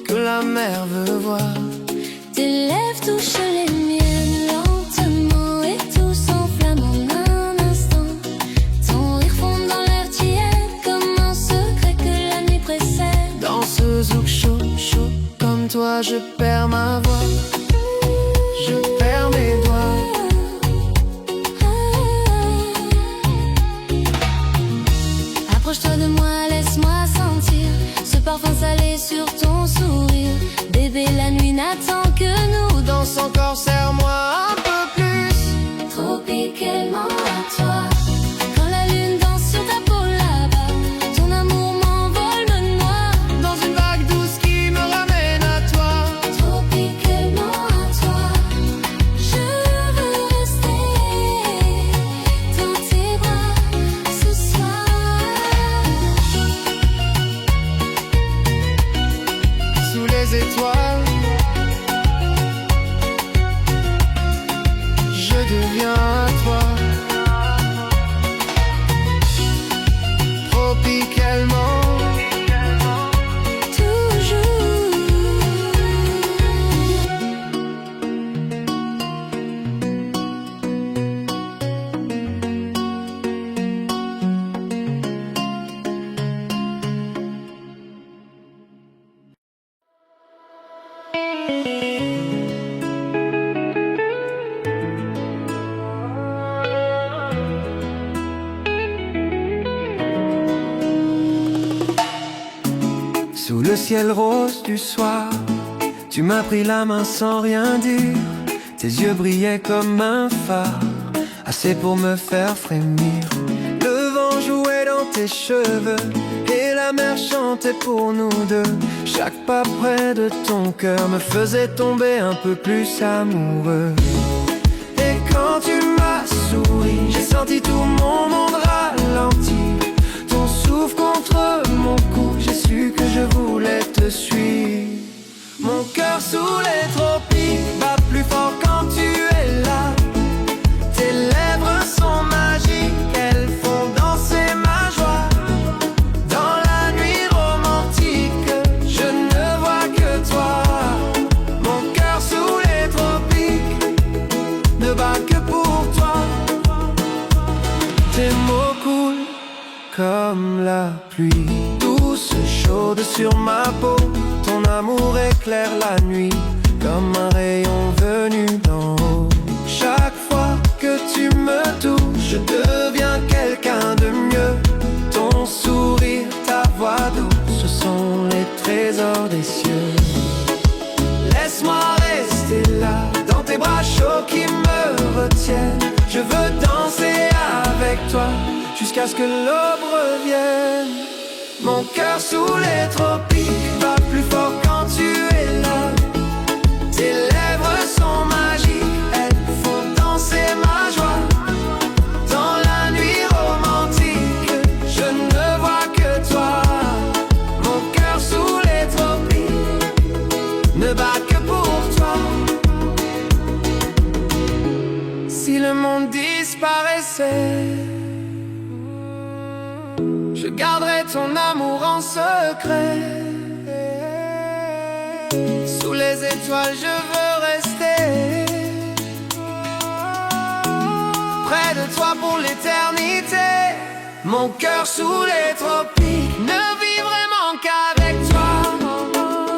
que la mer veut voir. Tes lèvres touchent les miennes lentement et tout s'enflamme en un instant. Ton rire fond dans l'air tiède comme un secret que la nuit précède. Dans ce zouk chaud, chaud comme toi, je perds ma voix. Je perds mes doigts. Approche-toi de moi, laisse-moi sentir ce parfum salé sur ton sourire. Bébé, la nuit n'attend que nous. Danse encore, serre-moi un peu plus. Tropicalement à toi. Quand la lune danse sur ta peau là-bas, ton amour m'envole, me noie. Dans une vague douce qui me ramène à toi. Tropicalement à toi. Je veux rester dans tes bras ce soir. Sous les étoiles, je deviens à toi. Tropicalement, Toujours. sous le ciel rose du soir, tu m'as pris la main sans rien dire. Tes yeux brillaient comme un phare, assez pour me faire frémir. Le vent jouait dans tes cheveux et la mer chantait pour nous deux. Chaque pas près de ton cœur me faisait tomber un peu plus amoureux. Et quand tu m'as souri, j'ai senti tout mon monde ralentir. Ton souffle contre mon cou, j'ai su que je voulais te suivre. Mon cœur sous les tropiques pluie. Douce, chaude sur ma peau, ton amour éclaire la nuit comme un rayon venu d'en haut. Chaque fois que tu me touches, je deviens quelqu'un de mieux. Ton sourire, ta voix douce, ce sont les trésors des cieux. Laisse-moi rester là, dans tes bras chauds qui me retiennent. Je veux danser avec toi, jusqu'à ce que l'aube revienne. Mon cœur sous les tropiques bat plus fort quand tu es là. Tes lèvres sont magiques, elles font danser ma joie. Dans la nuit romantique, je ne vois que toi. Mon cœur sous les tropiques ne bat que pour toi. Si le monde disparaissait, je garderai ton amour en secret. Sous les étoiles je veux rester, près de toi pour l'éternité. Mon cœur sous les tropiques ne vit vraiment qu'avec toi.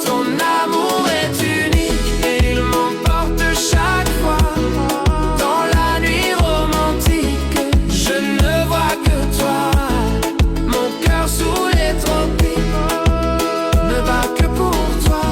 Ton amour est unique et il m'emporte chaque fois. Dans la nuit romantique, je ne vois que toi. Mon cœur sous les tropiques ne bat que pour toi.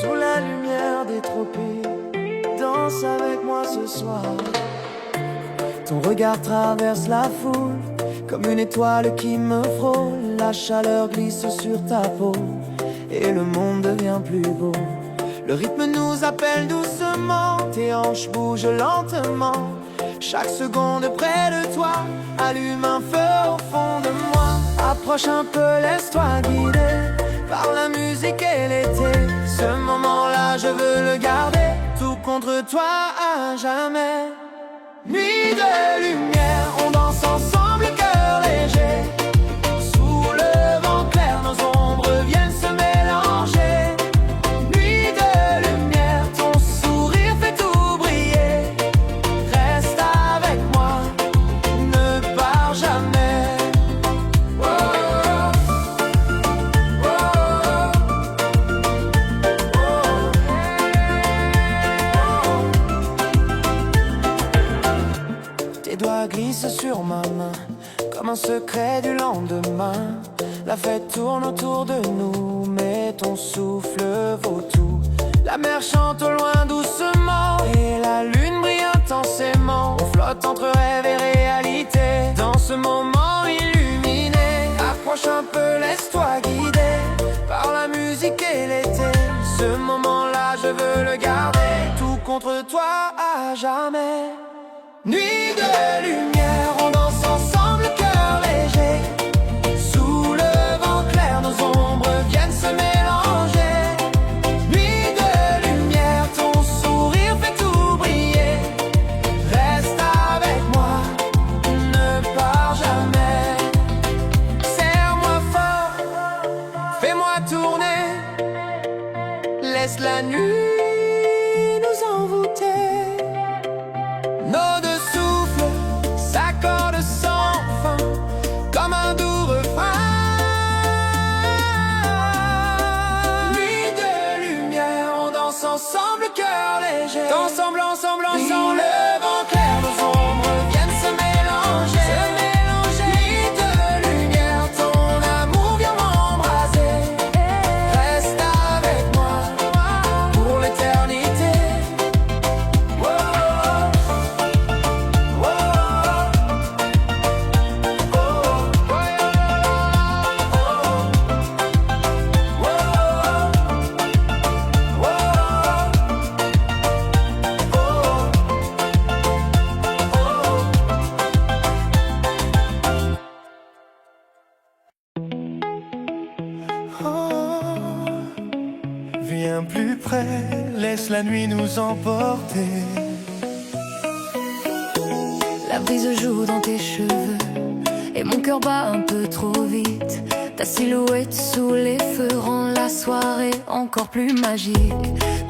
Sous la lumière des tropiques, danse avec moi ce soir. Ton regard traverse la foule, comme une étoile qui me frôle. La chaleur glisse sur ta peau, et le monde devient plus beau. Le rythme nous appelle doucement, tes hanches bougent lentement. Chaque seconde près de toi allume un feu au fond de moi. Approche un peu, laisse-toi guider par la musique et l'été. Ce moment-là, je veux le garder, tout contre toi à jamais. Nuit de lumière, on danse ensemble, cœur léger. Sous le vent clair, nos ombres viennent se mélanger. Nuit de lumière, ton sourire fait tout briller. Reste avec moi, ne pars jamais. Tes doigts glissent sur ma main, comme un secret du lendemain. La fête tourne autour de nous, mais ton souffle vaut tout. La mer chante au loin doucement, et la lune brille intensément. On flotte entre rêve et réalité, dans ce moment illuminé. Approche un peu, laisse-toi guider par la musique et l'été. Ce moment-là, je veux le garder, tout contre toi à jamais. Nuit de lumière, on danse ensemble, cœur léger. Sous le vent clair, nos ombres viennent se mélanger. Nuit de lumière, ton sourire fait tout briller. Reste avec moi, ne pars jamais. Serre-moi fort, fais-moi tourner. Laisse la nuit nous envoûter. Nos deux souffles s'accordent sans fin, comme un doux refrain. Nuit de lumière, on danse ensemble, cœur léger. Ensemble, ensemble, ensemble. Le vent clair, nos ombres viennent se mélanger. Nuit de lumière, ton amour vient m'embraser. Reste avec moi pour Viens plus près, laisse la nuit nous emporter. La brise joue dans tes cheveux et mon cœur bat un peu trop vite. Ta silhouette sous les feux rend la soirée encore plus magique.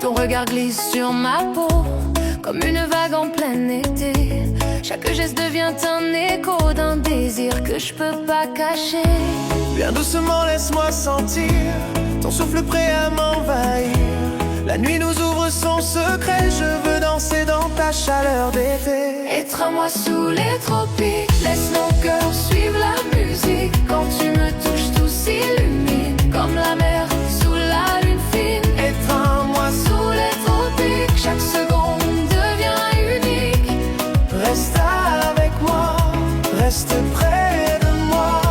Ton regard glisse sur ma peau comme une vague en plein été. Chaque geste devient un écho d'un désir que je peux pas cacher. Viens doucement, laisse-moi sentir ton souffle prêt à m'envahir. La nuit nous ouvre son secret, je veux danser dans ta chaleur d'été. Étreins-moi sous les tropiques, laisse nos cœurs suivre la musique. Quand tu me touches, tout s'illumine comme la mer sous la lune fine. Étreins-moi Sous les tropiques, chaque seconde devient unique. Reste avec moi, reste près de moi.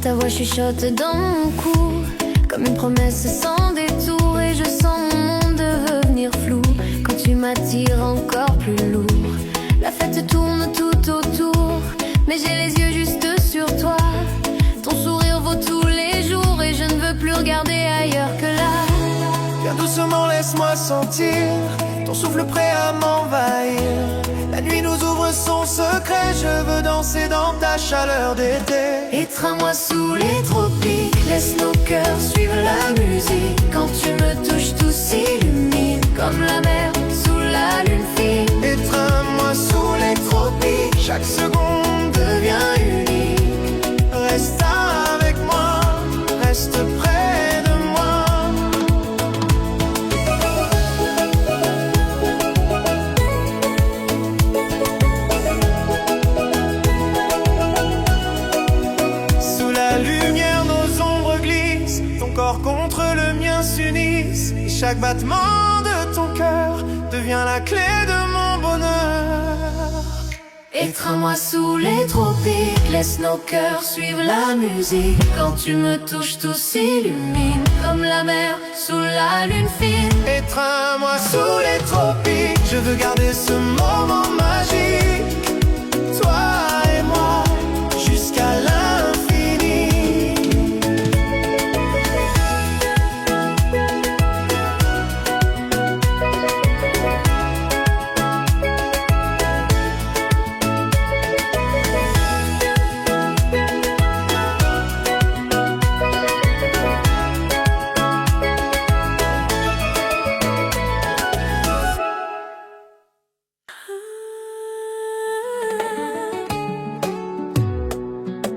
Ta voix chuchote dans mon cou comme une promesse sans détour. Et je sens mon monde devenir flou quand tu m'attires encore plus lourd. La fête tourne tout autour, mais j'ai les yeux juste sur toi. Ton sourire vaut tous les jours et je ne veux plus regarder ailleurs que là. Viens doucement, laisse-moi sentir ton souffle prêt à m'envahir. La nuit nous ouvre son secret, je veux danser dans ta chaleur d'été. Étreins-moi sous les tropiques, laisse nos cœurs suivre la musique. Quand tu me touches, tout s'illumine comme la mer sous la lune fine. Étreins-moi sous les tropiques, chaque seconde devient unique. Reste avec moi, reste près de moi. Sous la lumière, nos ombres glissent, ton corps contre le mien s'unissent. Et chaque battement de ton cœur devient la clé de mon bonheur. Étreins-moi sous les tropiques, laisse nos cœurs suivre la musique. Quand tu me touches, tout s'illumine comme la mer sous la lune fine. Étreins-moi sous les tropiques, je veux garder ce moment magique. Toi et moi, jusqu'à l'infini.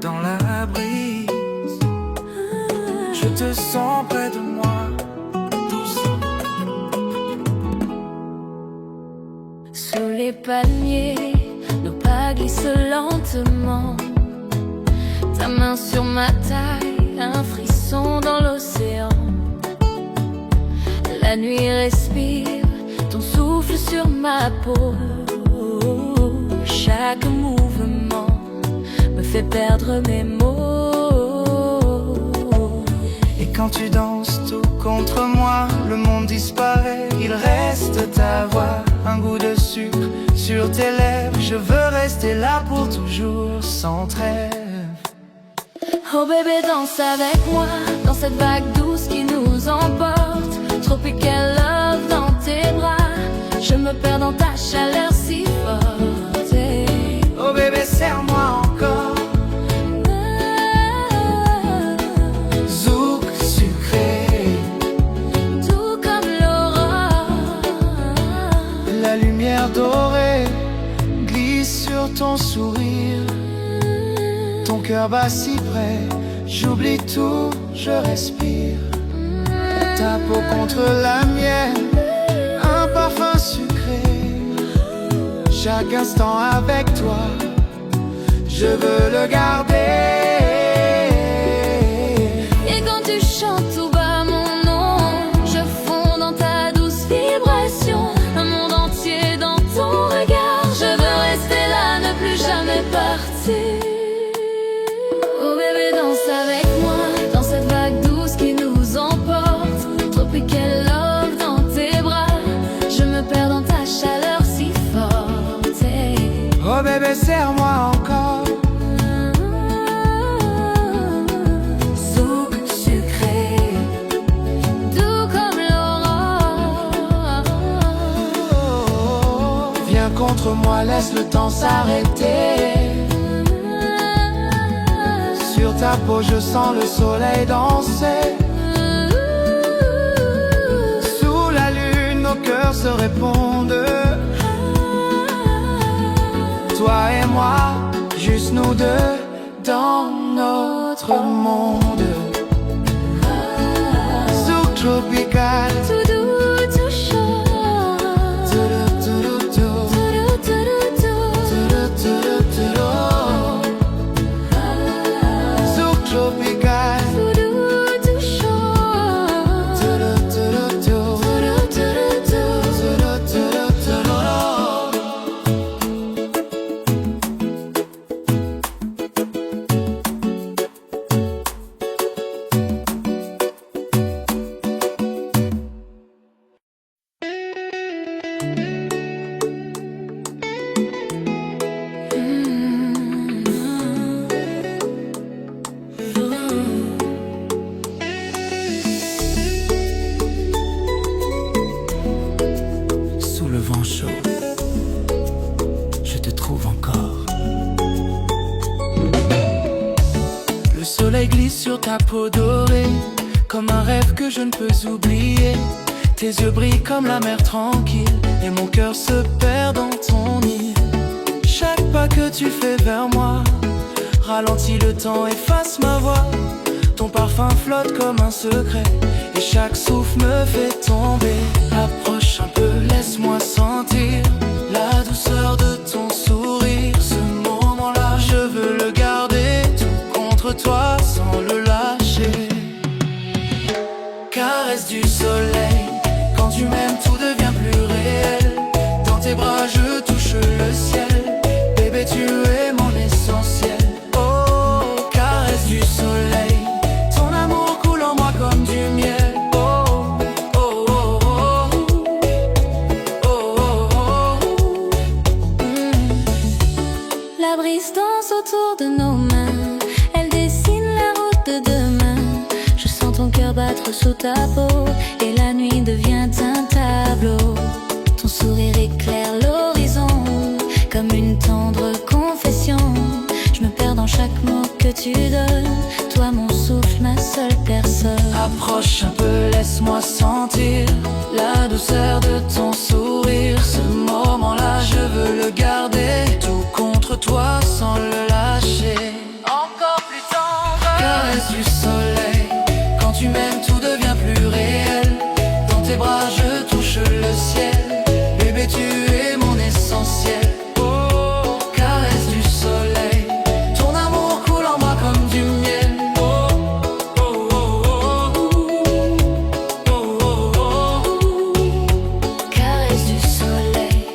Dans la brise, je te sens près de moi, doucement. Sous les palmiers, nos pas glissent lentement. Ta main sur ma taille, un frisson dans l'océan. La nuit respire, ton souffle sur ma peau. Chaque mouvement me fait perdre mes mots. Et quand tu danses tout contre moi, le monde disparaît, il reste ta voix. Un goût de sucre sur tes lèvres, je veux rester là pour toujours, sans trêve. Oh bébé, danse avec moi, dans cette vague douce qui nous emporte. Tropical love dans tes bras, je me perds dans ta chaleur si forte. Oh bébé, serre-moi encore. Zouk sucré, Tout comme l'aurore. la lumière dorée glisse sur ton sourire. Ton cœur bat si près, j'oublie tout, je respire. Ta peau contre la mienne, un parfum sucré. Chaque instant avec toi, je veux le garder. Et quand tu chantes tout bas mon nom, je fonds dans ta douce vibration. Un monde entier dans ton regard, je veux rester là, ne plus jamais partir. Oh bébé, danse avec moi, dans cette vague douce qui nous emporte. Tropical love dans tes bras, je me perds dans ta chaleur si forte. Oh bébé, serre-moi encore. laisse le temps s'arrêter. Sur ta peau je sens le soleil danser. Sous la lune nos cœurs se répondent. Toi et moi, juste nous deux dans notre monde. Zouk tropical, Tout doux, tout chaud. Zouk tropical. Tout doux, tout chaud. Sous le vent chaud, je te trouve encore. Le soleil glisse sur ta peau dorée, comme un rêve que je ne peux oublier. Tes yeux brillent comme la mer tranquille, et mon cœur se perd dans ton île. Chaque pas que tu fais vers moi ralentit le temps, efface ma voix. Ton parfum flotte comme un secret, et chaque souffle me fait tomber. Approche un peu, laisse-moi sentir la douceur de ton sourire. Ce moment-là, je veux le garder tout contre toi sans le lâcher. Caresse du soleil, quand tu m'aimes tout devient plus réel. Dans tes bras je touche le ciel, bébé tu es mon essentiel. Oh, caresse du soleil, ton amour coule en moi comme du miel. Oh, oh, oh, oh, oh, oh, oh. La brise danse autour de nos mains, elle dessine la route de demain. Je sens ton cœur battre sous ta peau, et la nuit devient un tableau. Ton sourire éclaire l'horizon, comme une tendre confession. Je me perds dans chaque mot que tu donnes, toi mon souffle, ma seule personne. Approche un peu, laisse-moi sentir la douceur de ton sourire. Ce moment-là, je veux le garder tout contre toi sans le lâcher. Encore plus tendre, caresse du soleil, quand tu m'aimes tout devient plus réel. Dans tes bras je touche le ciel, bébé tu es mon essentiel. Oh, caresse du soleil, ton amour coule en moi comme du miel. Oh, oh, oh, oh, oh, oh, oh. Caresse du soleil.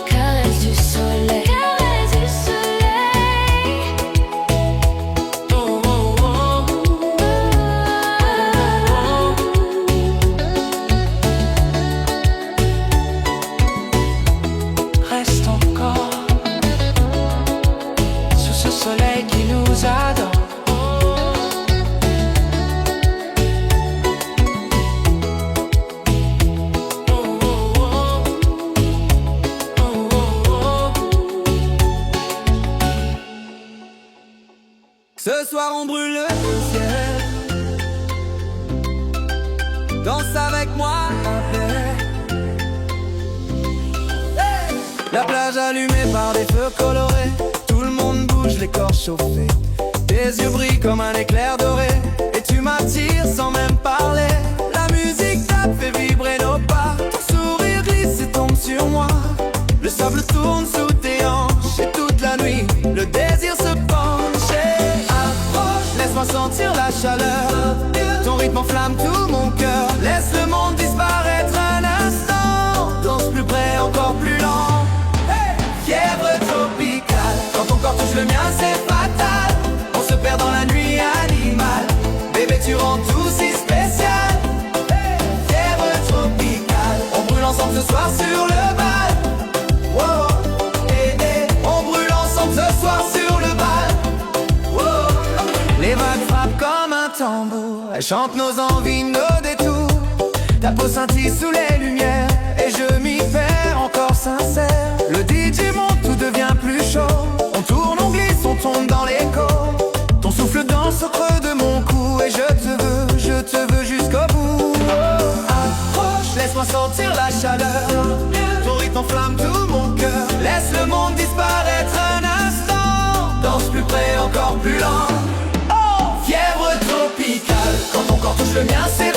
Caresse du soleil. Caresse du soleil. Oh, oh, oh, reste encore sous ce soleil qui nous adore. Oh, oh, oh, oh, oh, oh. Ce soir on brûle le ciel, danse avec moi un peu. La plage allumée par des feux colorés, tout le monde bouge, les corps chauffés. Tes yeux brillent comme un éclair doré, et tu m'attires sans même parler. La musique tape, fait vibrer nos pas, ton sourire glisse et tombe sur moi. Le sable tourne sous tes hanches, et toute la nuit, le désir se penche. Approche, laisse-moi sentir la chaleur, ton rythme enflamme tout mon cœur. Laisse le monde disparaître un instant, danse plus près, encore plus lent. Fièvre tropicale, quand ton corps touche le mien c'est fatal. On se perd dans la nuit animale, bébé tu rends tout si spécial. Fièvre tropicale, on brûle ensemble ce soir sur le bal. Wow, on brûle ensemble ce soir sur le bal. Wow. Les vagues frappent comme un tambour, Elle chante nos envies, nos détours. Ta peau scintille sous les lumières et je m'y perds, encore sincère. Le DJ monte, tout devient plus chaud. On tourne, on glisse, on tombe dans l'écho. Ton souffle danse au creux de mon cou et je te veux jusqu'au bout. Approche, laisse-moi sentir la chaleur. Ton rythme enflamme tout mon cœur. Laisse le monde disparaître un instant. Danse plus près, encore plus lent. Oh, fièvre tropicale. Quand ton corps touche le mien, c'est